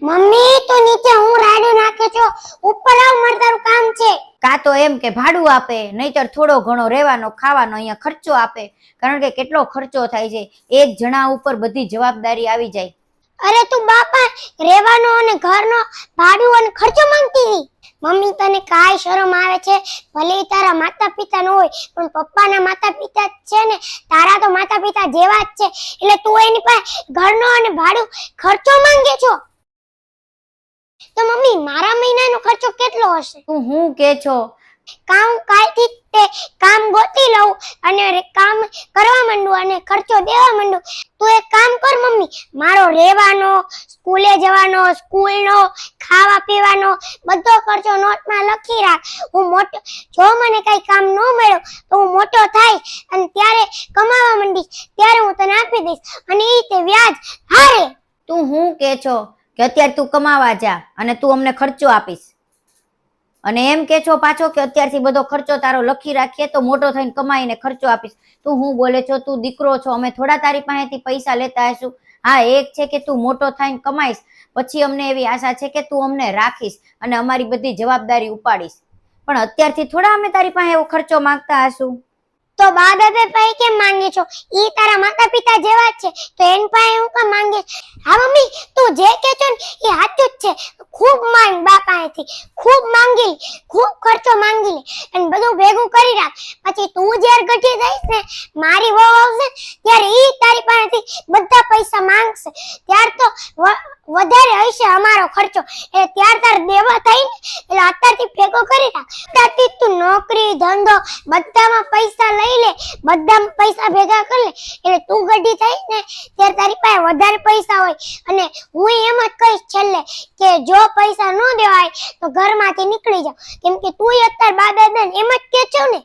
Mummy તો નીચે હું રાડ્યું નાખે છો, ઉપર આવ, મારે તારું કામ છે. કાં તો એમ કે ભાડું આપે, નહીતર થોડો ઘણો રહેવાનો ખાવાનો અહીંયા ખર્ચો આપે, કારણ કે કેટલો ખર્ચો થાય છે. એક જણા ઉપર બધી જવાબદારી આવી જાય. અરે તું બાપા રહેવાનો અને ઘરનો ભાડું અને ખર્ચો માંગતી હતી. મમ્મી તને કાઈ શરમ આવે છે? ભલે તારા માતા પિતા ન હોય પણ પપ્પાના માતા પિતા છે ને, તારા તો માતા પિતા જેવા જ છે, એટલે તું એની પાસે ઘરનો અને ભાડું ખર્ચો માંગે છો. તો મમ્મી મારા મહિનાનો ખર્ચો કેટલો હશે? તું હું કે છો? કાલથી તે કામ ગોતી લઉં અને કામ કરવા માંડું અને ખર્ચો દેવા માંડું. તું એક કામ કર મમ્મી, મારો રહેવાનો, સ્કૂલે જવાનો, સ્કૂલનો, ખાવા પીવાનો બધો ખર્ચો નોટમાં લખી રાખ. હું મોટો, જો મને કઈ કામ ન મળ્યો તો હું મોટો થાય અને ત્યારે કમાવા માંડીશ, ત્યારે હું તને આપી દઈશ અને ઈ તે વ્યાજ હારે. તું હું કે છો કે અત્યારે તું કમાવા જા અને તું અમને ખર્ચો આપીશ, અને એમ કે છો પાછો કે અત્યારથી બધો ખર્ચો તારો લખી રાખીએ તો મોટો થઈને કમાઈને ખર્ચો આપીશ. તું હું બોલે છો? તું દીકરો છો, અમે થોડા તારી પાસેથી પૈસા લેતા હશું. હા, એક છે કે તું મોટો થઈને કમાઈશ, પછી અમને એવી આશા છે કે તું અમને રાખીશ અને અમારી બધી જવાબદારી ઉપાડીશ, પણ અત્યારથી થોડા અમે તારી પાસે એવો ખર્ચો માંગતા હશું. તો બા દાદા પાસે કેમ માંગે છો? ઈ તારા માતા પિતા જેવા જ છે, તો એન પાસે હું કામ માંગે? હા મમ્મી, તું જે કે છો ને એ સાચું જ છે. ખૂબ માંગ બા પાસેથી, ખૂબ માંગી, ખૂબ ખર્ચો માંગી લે અને બધું ભેગું કરી રાખ. પછી તું જ્યારે ગઠી થઈશ ને, મારી વહુ આવશે ત્યારે ઈ તારી પાસેથી બધા પૈસા માંગશે, ત્યાર તો વધારે હશે અમારો ખર્ચો, એટલે ત્યાર તાર દેવા થાય ને, એટલે અત્યારથી ભેગો કરી રાખ. અત્યારથી તું નોકરી ધંધો બધામાં પૈસા લઈ લે, બધા પૈસા ભેગા કરી લે, એટલે તું ગઢી થઈ ને ત્યારે તારી પાસે વધારે પૈસા હોય. અને હું એમ જ કહીશ છેલ્લે કે જો પૈસા ન દેવાય તો ઘરમાંથી નીકળી જાવ, કેમ કે તું અત્યારે બા દાદા એમ જ કે છો ને.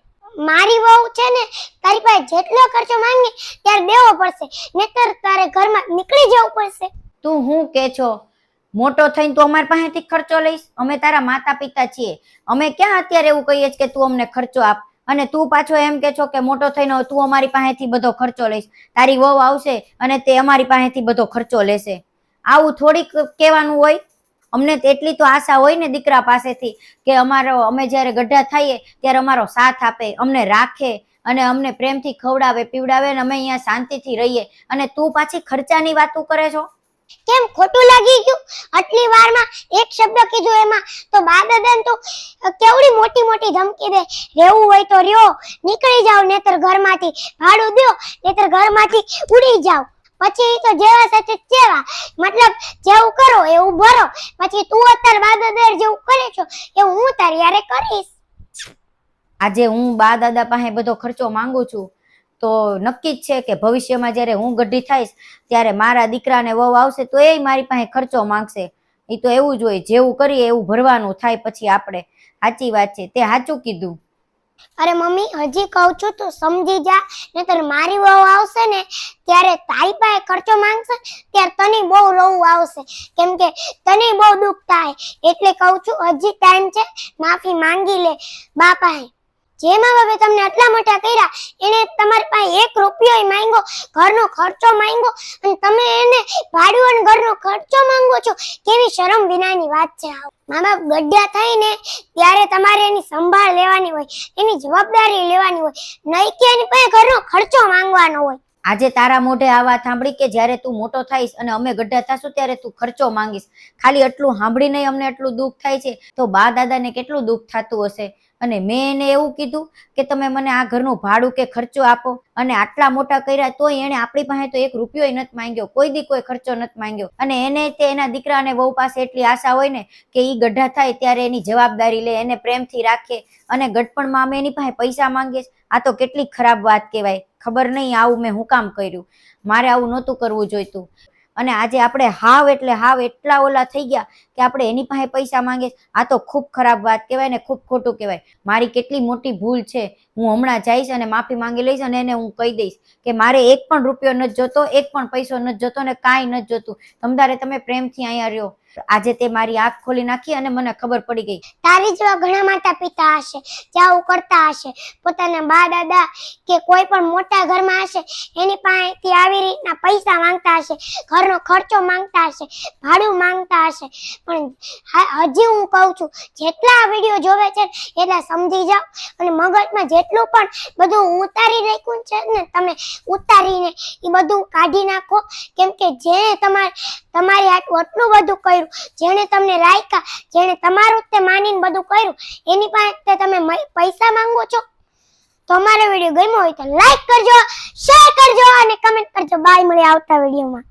મારી વહુ છે ને, તારી પાસે જેટલો ખર્ચો માંગે ત્યારે દેવો પડશે, નહીતર તારે ઘરમાં નીકળી જવું પડશે. તું હું કે છો? મોટો થઈને તું અમારી પાસેથી ખર્ચો લઈશ? અમે તારા માતા પિતા છીએ, અમે ક્યાં અત્યારે એવું કહીએ કે તું અમને ખર્ચો આપ, અને તું પાછો એમ કે છો કે મોટો થઈને તું અમારી પાસેથી બધો ખર્ચો લઈશ. તારી વહુ આવશે અને તે અમારી પાસેથી બધો ખર્ચો લેશે. આવું થોડીક કહેવાનું હોય. અમને એટલી તો આશા હોય ને દીકરા પાસેથી કે અમે જ્યારે ગઢા થઈએ ત્યારે અમારો સાથ આપે, અમને રાખે અને અમને પ્રેમથી ખવડાવે પીવડાવે અને અમે અહીંયા શાંતિથી રહીએ, અને તું પાછી ખર્ચાની વાતો કરે છો. કેમ ખોટું લાગી ગયું? આટલી વારમાં એક શબ્દ કીધું એમાં તો બા દાદાને તો કેવડી મોટી મોટી ધમકી દે, રહેવું હોય તો રહ્યો, નીકળી જાવ, નહીતર ઘરમાંથી ભાડું દ્યો, નહીતર ઘરમાંથી ઉડી જાવ. પછી તો જેવા સાથે જેવા, મતલબ જેવું કરો એવું ભરો. પછી તું અત્યારે બા દાદા જેવું કરે છો એવું હું તારી યારે કરીશ. આજે હું બા દાદા પાસે બધો ખર્ચો માંગુ છું તો નક્કી જ છે કે ભવિષ્યમાં જ્યારે હું ગઢી થઈશ ત્યારે મારા દીકરાને વહુ આવશે તો એ મારી પાસે ખર્ચો માંગશે. એ તો એવું જ હોય, જેવું કરીએ એવું ભરવાનું થાય પછી આપણે. સાચી વાત છે, તે સાચું કીધું. અરે મમ્મી, હજી કહું છું તું સમજી જા, નહીતર મારી વહુ આવશે ને ત્યારે તારી પાસે ખર્ચો માંગશે ત્યારે તને બહુ રોવું આવશે, કેમ કે તને બહુ દુઃખ થાય. એટલે કહું છું હજી ટાઈમ છે, માફી માંગી લે બા પાસે. જે મા બાપે તમને આટલા મોટા કર્યા એને તમારી પાસે 1 રૂપિયો માંગ્યો, ઘરનો ખર્ચો માંગ્યો, અને તમે એને ભાડું અને ઘરનો ખર્ચો માંગો છો? કેવી શરમ વિનાની વાત છે. મા બાપ ગઢિયા થાય ને ત્યારે તમારે એની સંભાળ લેવાની હોય, એની જવાબદારી લેવાની હોય, નહીં કે એની પાસે ઘરનો ખર્ચો માંગવાનો હોય. આજે તારા મોઢે આ વાત સાંભળી કે જ્યારે તું મોટો થઈશ અને અમે ગઢા થશું ત્યારે તું ખર્ચો માંગીશ. ખાલી એટલું સાંભળીને અમને એટલું દુઃખ થાય છે તો બા દાદાને કેટલું દુઃખ થતું હશે. અને મેં એને એવું કીધું કે તમે મને આ ઘરનું ભાડું કે ખર્ચો આપો, અને આટલા મોટા કર્યા તોય એને આપણી પાસે તો 1 રૂપિયો નથી માંગ્યો, કોઈ દી કોઈ ખર્ચો નથી માંગ્યો. અને એને તે એના દીકરા અને વહુ પાસે એટલી આશા હોય ને કે ઈ ગઢા થાય ત્યારે એની જવાબદારી લે, એને પ્રેમથી રાખે, અને ગઢપણમાં અમે એની પાસે પૈસા માંગીએ. આ તો કેટલી ખરાબ વાત કહેવાય. ખબર નહીં આવું મેં હું કામ કર્યું, મારે આવું નહોતું કરવું જોઈતું. અને આજે આપણે હાવ એટલે હાવ એટલા ઓલા થઈ ગયા કે આપણે એની પાસે પૈસા માંગે. આ તો ખૂબ ખરાબ વાત કહેવાય ને ખૂબ ખોટું કહેવાય. મારી કેટલી મોટી ભૂલ છે, હું હમણાં જઈશ અને માફી માંગી લઈશ અને એને હું કહી દઈશ કે મારે એક પણ રૂપિયો નથી જોતો, એક પણ પૈસો નથી જોતો ને કાંઈ નથી જોતું. તમતારે તમે પ્રેમથી અહીંયા રહ્યો. આજે તે મારી આંખ ખોલી નાખી અને મને ખબર પડી ગઈ. તારી જેવા ઘણા માતા પિતા હશે જે આવું કરતા હશે. પોતાના બા દાદા કે કોઈ પણ મોટા ઘરમાં હશે એની પાસેથી આવી રીતના પૈસા માંગતા હશે, ઘરનો ખર્ચો માંગતા હશે, ભાડું માંગતા હશે. પણ હજી હું કહું છું, જેટલા આ વિડીયો જોવે છે એટલા સમજી જાઓ અને મગજમાં જેટલું પણ બધું ઉતારી રાખ્યું છે ને તમે ઉતારીને એ બધું કાઢી નાખો. કેમ કે જેણે તમારી આટલું આટલું બધું કર્યું, જેણે તમને રાખ્યા, જેણે તમારું તે માનીને બધું કર્યું, એની પાસે તમે પૈસા માંગો છો. તો અમારો વિડીયો ગમ્યો હોય તો લાઈક કરજો, શેર કરજો અને કમેન્ટ કરજો. બાય, મળીએ આવતા વિડીયોમાં.